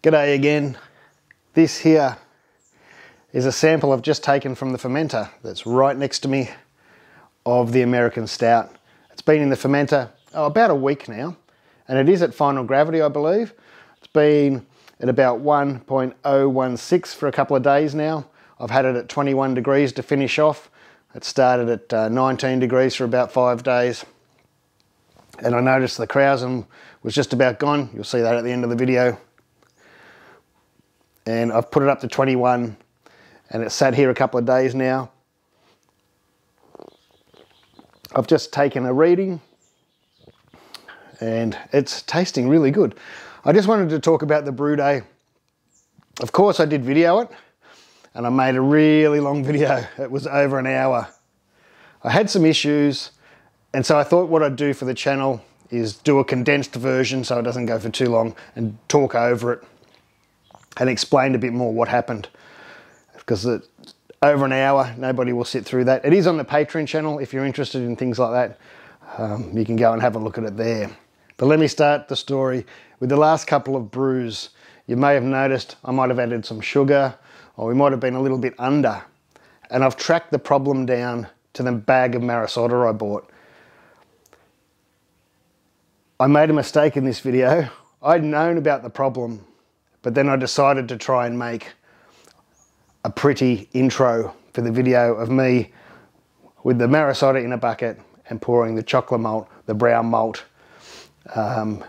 G'day again. This here is a sample I've just taken from the fermenter that's right next to me of the American Stout. It's been in the fermenter about a week now, and it is at final gravity, I believe. It's been at about 1.016 for a couple of days now. I've had it at 21 degrees to finish off. It started at 19 degrees for about 5 days. And I noticed the krausen was just about gone. You'll see that at the end of the video. And I've put it up to 21 and it's sat here a couple of days now. I've just taken a reading and it's tasting really good. I just wanted to talk about the brew day. Of course I did video it and I made a really long video. It was over an hour. I had some issues and so I thought what I'd do for the channel is do a condensed version so it doesn't go for too long and talk over it and explain a bit more what happened, because over an hour nobody will sit through that. It is on the Patreon channel if you're interested in things like that. You can go and have a look at it there. But let me start the story with the last couple of brews. You may have noticed I might have added some sugar, or we might have been a little bit under, and I've tracked the problem down to the bag of Maris Otter I bought. I made a mistake in this video. I'd known about the problem, but then I decided to try and make a pretty intro for the video of me with the Maris Otter in a bucket and pouring the chocolate malt, the brown malt, and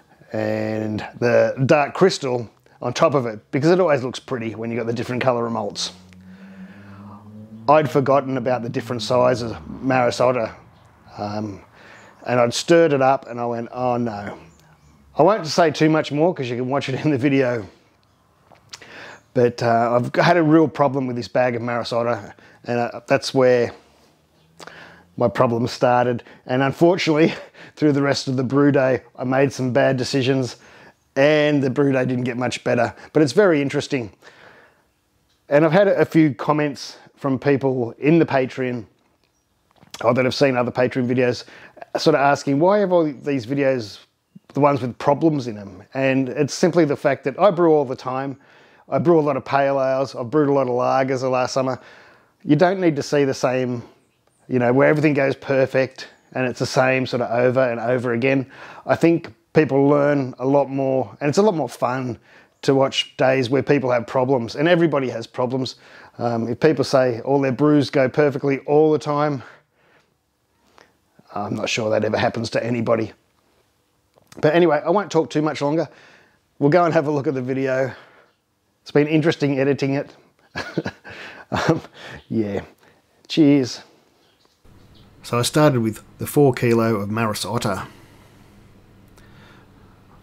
the dark crystal on top of it, because it always looks pretty when you've got the different colour of malts. I'd forgotten about the different sizes of Maris Otter, and I'd stirred it up and I went, oh no. I won't say too much more because you can watch it in the video. But I've had a real problem with this bag of Maris Otter, and that's where my problem started. And unfortunately, through the rest of the brew day, I made some bad decisions and the brew day didn't get much better. But it's very interesting. And I've had a few comments from people in the Patreon, or that have seen other Patreon videos, sort of asking, why have all these videos, the ones with problems in them? And it's simply the fact that I brew all the time. I brew a lot of pale ales. I've brewed a lot of lagers the last summer. You don't need to see the same, where everything goes perfect and it's the same sort of over and over again. I think people learn a lot more, and it's a lot more fun to watch days where people have problems, and everybody has problems. If people say all their brews go perfectly all the time, I'm not sure that ever happens to anybody. But anyway, I won't talk too much longer. We'll go and have a look at the video. It's been interesting editing it. Yeah, cheers. So I started with the 4 kilo of Maris Otter,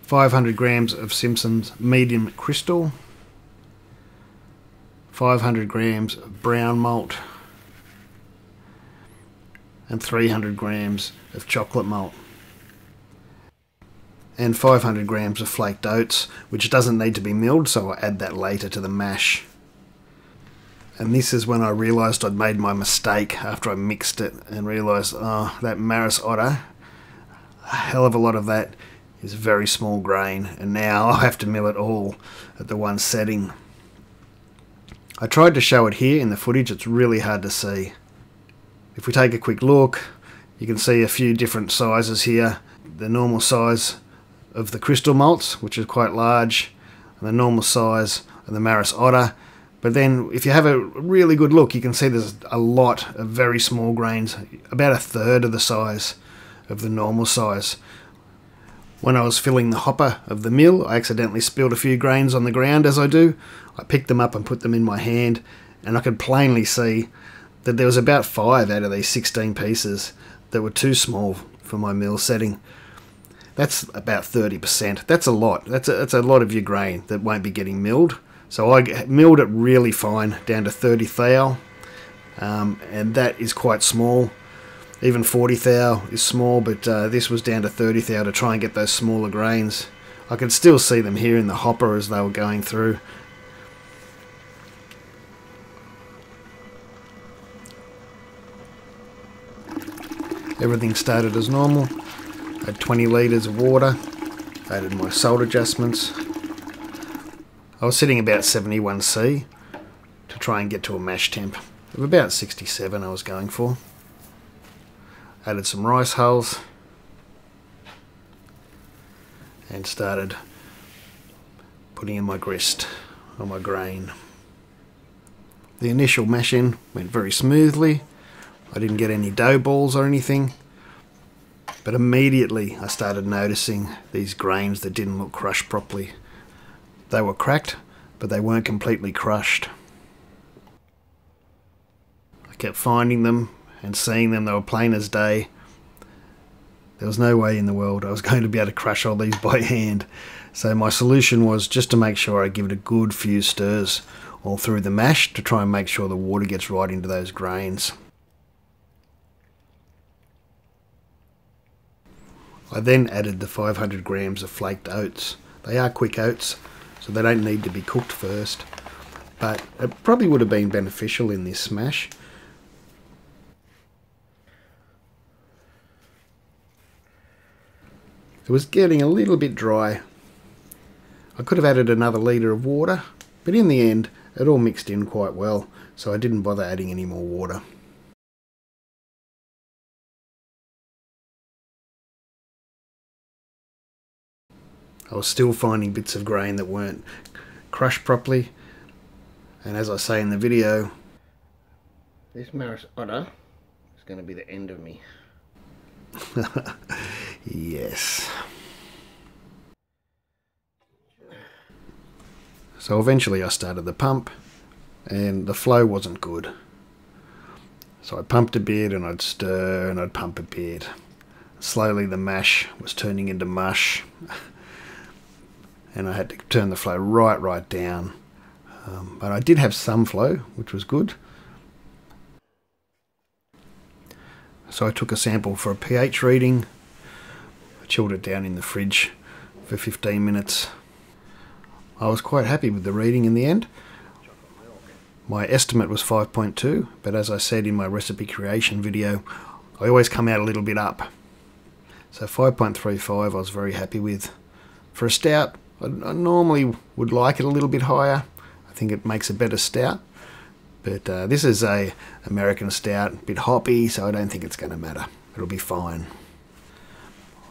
500 grams of Simpson's medium crystal, 500 grams of brown malt, and 300 grams of chocolate malt, and 500 grams of flaked oats, which doesn't need to be milled, so I'll add that later to the mash. And this is when I realised I'd made my mistake after I mixed it and realised, oh, that Maris Otter, a hell of a lot of that is very small grain, and now I'll have to mill it all at the one setting. I tried to show it here in the footage, it's really hard to see. If we take a quick look, you can see a few different sizes here. The normal size of the crystal malts, which is quite large, and the normal size of the Maris Otter. But then if you have a really good look, you can see there's a lot of very small grains, about a third of the size of the normal size. When I was filling the hopper of the mill, I accidentally spilled a few grains on the ground, as I do. I picked them up and put them in my hand, and I could plainly see that there was about 5 out of these 16 pieces that were too small for my mill setting. That's about 30%. That's a lot. That's a lot of your grain that won't be getting milled. So I milled it really fine down to 30 thou, and that is quite small. Even 40 thou is small, but this was down to 30 thou to try and get those smaller grains. I could still see them here in the hopper as they were going through. Everything started as normal. Had 20 litres of water. Added my salt adjustments. I was setting about 71C to try and get to a mash temp of about 67 I was going for. Added some rice hulls and started putting in my grist on my grain. The initial mash-in went very smoothly. I didn't get any dough balls or anything, but immediately I started noticing these grains that didn't look crushed properly. They were cracked, but they weren't completely crushed. I kept finding them and seeing them. They were plain as day. There was no way in the world I was going to be able to crush all these by hand. So my solution was just to make sure I give it a good few stirs all through the mash to try and make sure the water gets right into those grains. I then added the 500 grams of flaked oats. They are quick oats, so they don't need to be cooked first, but it probably would have been beneficial in this smash. It was getting a little bit dry. I could have added another litre of water, but in the end it all mixed in quite well, so I didn't bother adding any more water. I was still finding bits of grain that weren't crushed properly, and as I say in the video, this Maris Otter is going to be the end of me. Yes. So eventually I started the pump, and the flow wasn't good. So I pumped a bit and I'd stir and I'd pump a bit. Slowly the mash was turning into mush, and I had to turn the flow right down. But I did have some flow, which was good. So I took a sample for a pH reading. I chilled it down in the fridge for 15 minutes. I was quite happy with the reading in the end. My estimate was 5.2, but as I said in my recipe creation video, I always come out a little bit up. So 5.35 I was very happy with. For a stout, I normally would like it a little bit higher. I think it makes a better stout. But this is a American stout, a bit hoppy, so I don't think it's going to matter. It'll be fine.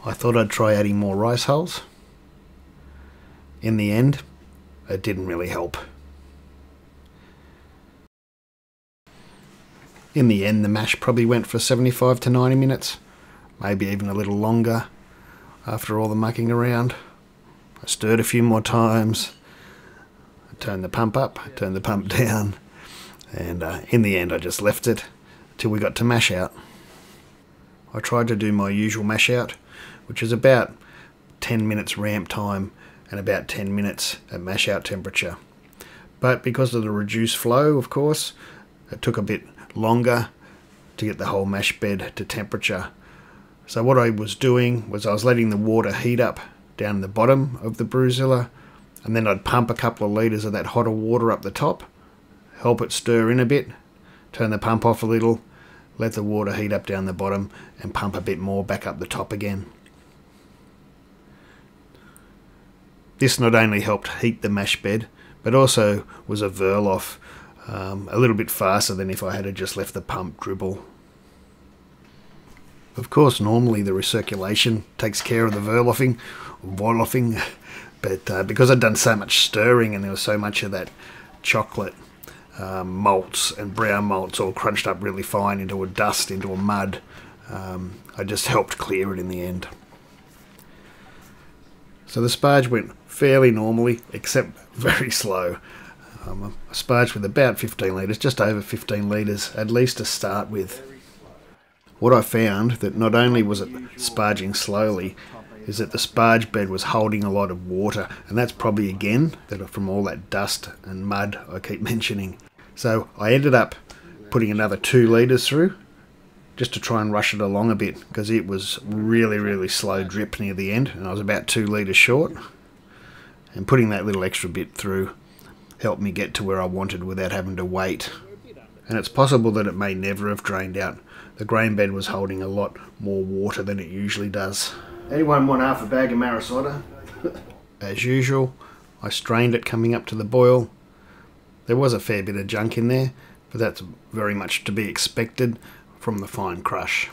I thought I'd try adding more rice hulls. In the end, it didn't really help. In the end, the mash probably went for 75 to 90 minutes, maybe even a little longer after all the mucking around. I stirred a few more times. I turned the pump up, I turned the pump down. And in the end I just left it till we got to mash out. I tried to do my usual mash out, which is about 10 minutes ramp time and about 10 minutes at mash out temperature. But because of the reduced flow, of course, it took a bit longer to get the whole mash bed to temperature. So what I was doing was I was letting the water heat up down the bottom of the Brewzilla, and then I'd pump a couple of litres of that hotter water up the top, help it stir in a bit, turn the pump off a little, let the water heat up down the bottom, and pump a bit more back up the top again. This not only helped heat the mash bed, but also was a whirl off a little bit faster than if I had just left the pump dribble. Of course, normally the recirculation takes care of the whirl-offing, but because I'd done so much stirring and there was so much of that chocolate malts and brown malts all crunched up really fine into a dust, into a mud, I just helped clear it in the end. So the sparge went fairly normally, except very slow. I sparged with about 15 litres, just over 15 litres, at least to start with. What I found, that not only was it sparging slowly, is that the sparge bed was holding a lot of water, and that's probably again from all that dust and mud I keep mentioning. So I ended up putting another 2 litres through, just to try and rush it along a bit, because it was really slow drip near the end, and I was about 2 litres short. And putting that little extra bit through helped me get to where I wanted without having to wait. And it's possible that it may never have drained out. The grain bed was holding a lot more water than it usually does. Anyone want half a bag of Maris Otter? As usual, I strained it coming up to the boil. There was a fair bit of junk in there, but that's very much to be expected from the fine crush.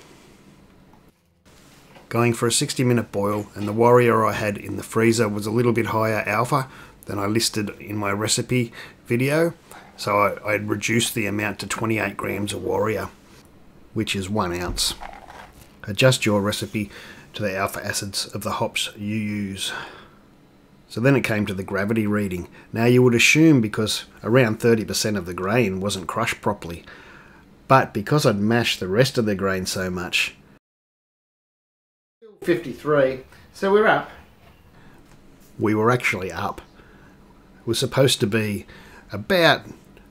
Going for a 60-minute boil, and the Warrior I had in the freezer was a little bit higher alpha than I listed in my recipe video, so I reduced the amount to 28 grams of Warrior, which is 1 ounce. Adjust your recipe to the alpha acids of the hops you use. So then it came to the gravity reading. Now you would assume because around 30% of the grain wasn't crushed properly, but because I'd mashed the rest of the grain so much, 53, so we're up. We were actually up. It was supposed to be about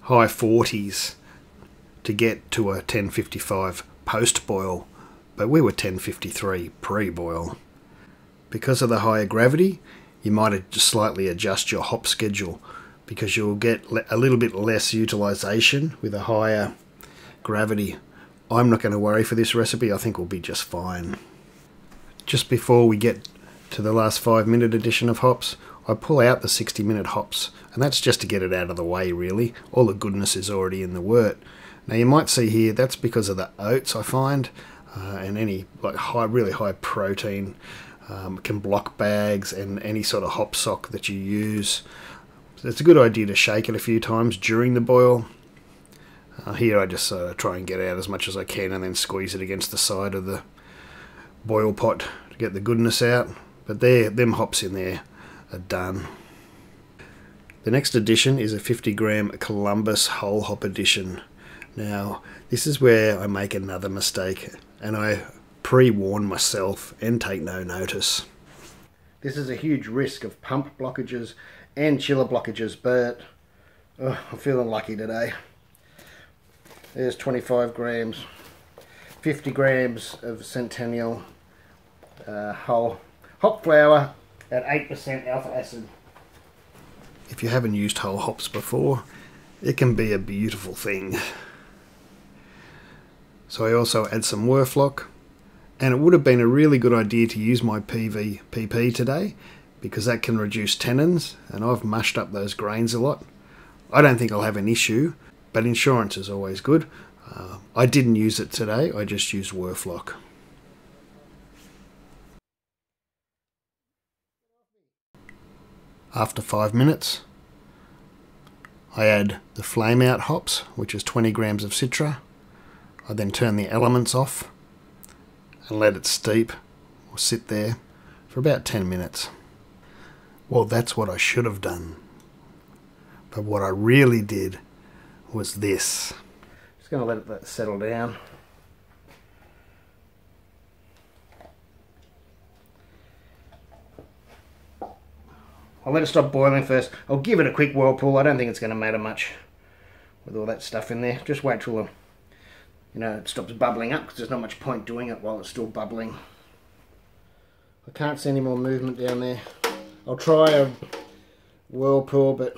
high 40s to get to a 1055 post-boil, but we were 1053 pre-boil. Because of the higher gravity, you might just slightly adjust your hop schedule because you'll get a little bit less utilization with a higher gravity. I'm not going to worry for this recipe. I think we'll be just fine. Just before we get to the last 5-minute addition of hops, I pull out the 60-minute hops, and that's just to get it out of the way really. All the goodness is already in the wort. Now you might see here that's because of the oats I find, and any like really high protein can block bags and any sort of hop sock that you use. So it's a good idea to shake it a few times during the boil. Here I just try and get out as much as I can and then squeeze it against the side of the boil pot to get the goodness out. But them hops in there are done. The next addition is a 50-gram Columbus whole hop addition. Now this is where I make another mistake, and I pre-warn myself and take no notice. This is a huge risk of pump blockages and chiller blockages, but I'm feeling lucky today. There's 25 grams, 50 grams of Centennial whole hop flour at 8% alpha acid. If you haven't used whole hops before, it can be a beautiful thing. So I also add some Werflock, and it would have been a really good idea to use my PVPP today because that can reduce tannins, and I've mushed up those grains a lot. I don't think I'll have an issue, but insurance is always good. I didn't use it today, I just used Werflock. After 5 minutes, I add the flame out hops, which is 20 grams of Citra. I then turn the elements off and let it steep or sit there for about 10 minutes. Well, that's what I should have done. But what I really did was this. Just going to let it settle down. I'll let it stop boiling first. I'll give it a quick whirlpool. I don't think it's going to matter much with all that stuff in there. Just wait till it stops bubbling up, because there's not much point doing it while it's still bubbling. I can't see any more movement down there. I'll try a whirlpool, but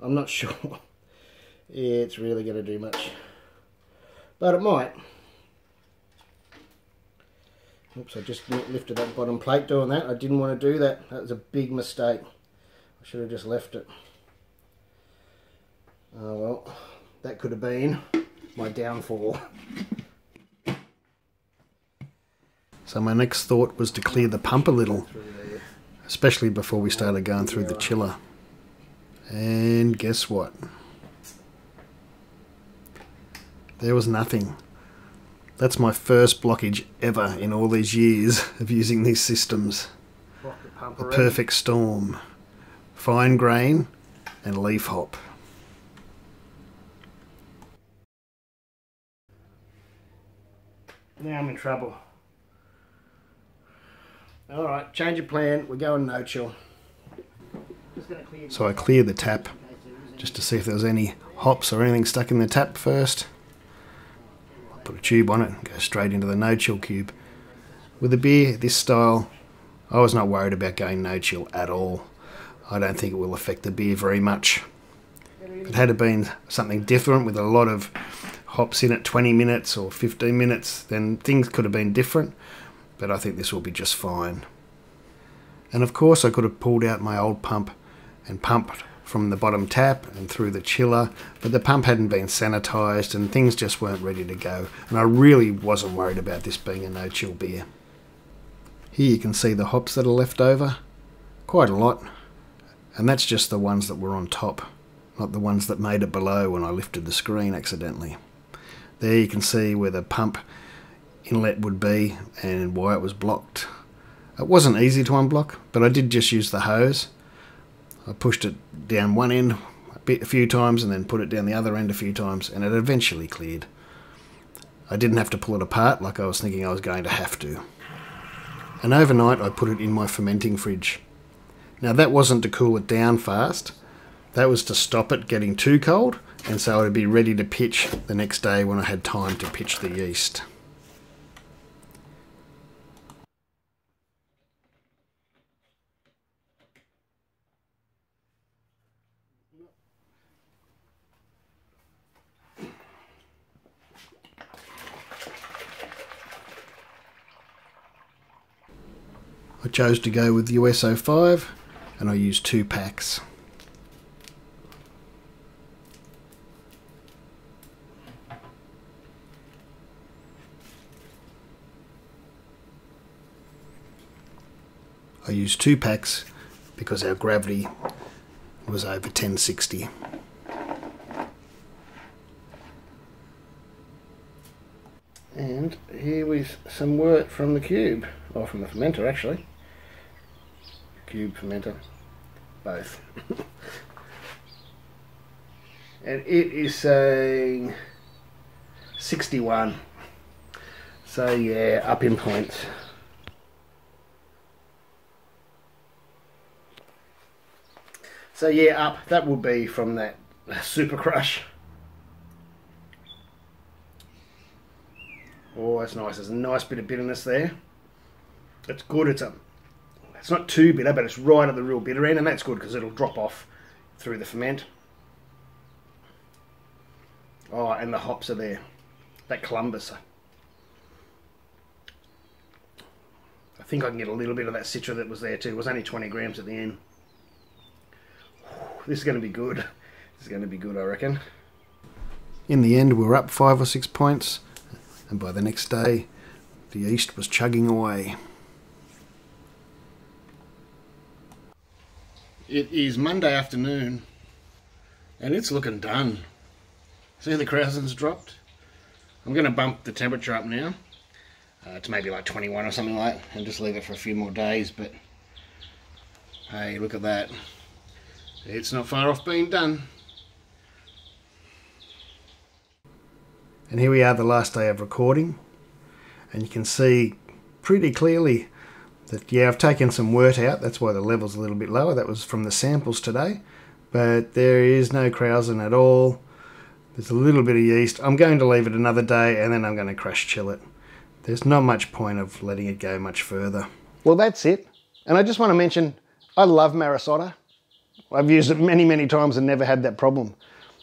I'm not sure it's really going to do much. But it might. Oops, I just lifted that bottom plate doing that. I didn't want to do that. That was a big mistake. I should have just left it. Oh well, that could have been my downfall. So my next thought was to clear the pump a little, especially before we started going through the chiller. And guess what? There was nothing. That's my first blockage ever in all these years of using these systems. The perfect storm. Fine grain and leaf hop. Now I'm in trouble. Alright, change of plan. We're going no chill. So I clear the tap just to see if there was any hops or anything stuck in the tap first. Put a tube on it and go straight into the no-chill cube. With a beer this style, I was not worried about going no-chill at all. I don't think it will affect the beer very much. If it had been something different with a lot of hops in at 20 minutes or 15 minutes, then things could have been different, but I think this will be just fine. And of course I could have pulled out my old pump and pumped from the bottom tap and through the chiller, but the pump hadn't been sanitised and things just weren't ready to go, and I really wasn't worried about this being a no-chill beer. Here you can see the hops that are left over, quite a lot, and that's just the ones that were on top, not the ones that made it below when I lifted the screen accidentally. There you can see where the pump inlet would be and why it was blocked. It wasn't easy to unblock, but I did just use the hose. I pushed it down one end a few times and then put it down the other end a few times, and it eventually cleared. I didn't have to pull it apart like I was thinking I was going to have to. And overnight I put it in my fermenting fridge. Now that wasn't to cool it down fast, that was to stop it getting too cold, and so I'd be ready to pitch the next day when I had time to pitch the yeast. I chose to go with the US-05 and I used 2 packs. I used 2 packs because our gravity was over 1060. And here with some wort from the cube, or from the fermenter actually. Cube fermenter, both. And it is saying 61. So yeah, up in points. So yeah, up. That will be from that Super Crush. Oh, that's nice. There's a nice bit of bitterness there. It's good. It's not too bitter, but it's right at the real bitter end, and that's good because it'll drop off through the ferment. Oh, and the hops are there. That Columbus. I think I can get a little bit of that Citra that was there too. It was only 20 grams at the end. This is going to be good. This is going to be good, I reckon. In the end, we were up 5 or 6 points, and by the next day, the yeast was chugging away. It is Monday afternoon, and it's looking done. See the Krausen's dropped? I'm going to bump the temperature up now to maybe like 21 or something like that, and just leave it for a few more days. But hey, look at that. It's not far off being done. And here we are, the last day of recording, and you can see pretty clearly that, yeah, I've taken some wort out. That's why the level's a little bit lower. That was from the samples today, but there is no Krausen at all. There's a little bit of yeast. I'm going to leave it another day, and then I'm going to crush chill it. There's not much point of letting it go much further. Well, that's it. And I just want to mention, I love Maris Otter. I've used it many, many times and never had that problem.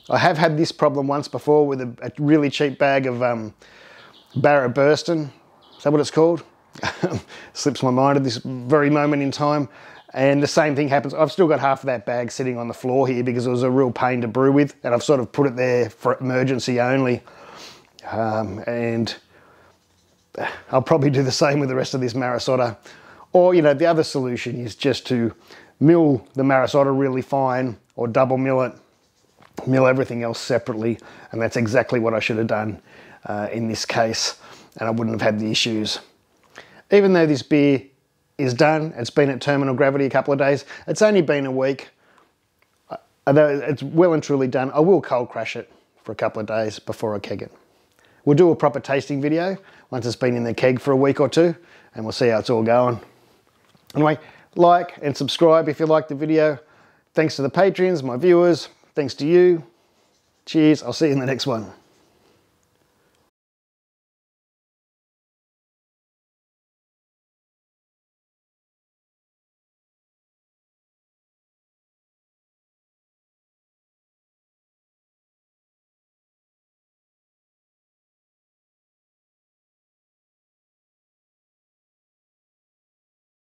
I have had this problem once before with a really cheap bag of Barra Burston. Is that what it's called? Slips my mind at this very moment in time. And the same thing happens. I've still got half of that bag sitting on the floor here because it was a real pain to brew with, and I've sort of put it there for emergency only. And I'll probably do the same with the rest of this Maris Otter. Or, you know, the other solution is just to mill the Maris Otter really fine, or double mill it, mill everything else separately, and that's exactly what I should have done in this case, and I wouldn't have had the issues. Even though this beer is done, it's been at terminal gravity a couple of days, it's only been a week, although it's well and truly done, I will cold crush it for a couple of days before I keg it. We'll do a proper tasting video once it's been in the keg for a week or two, and we'll see how it's all going. Anyway, like and subscribe if you liked the video. Thanks to the patrons, my viewers, thanks to you. Cheers, I'll see you in the next one.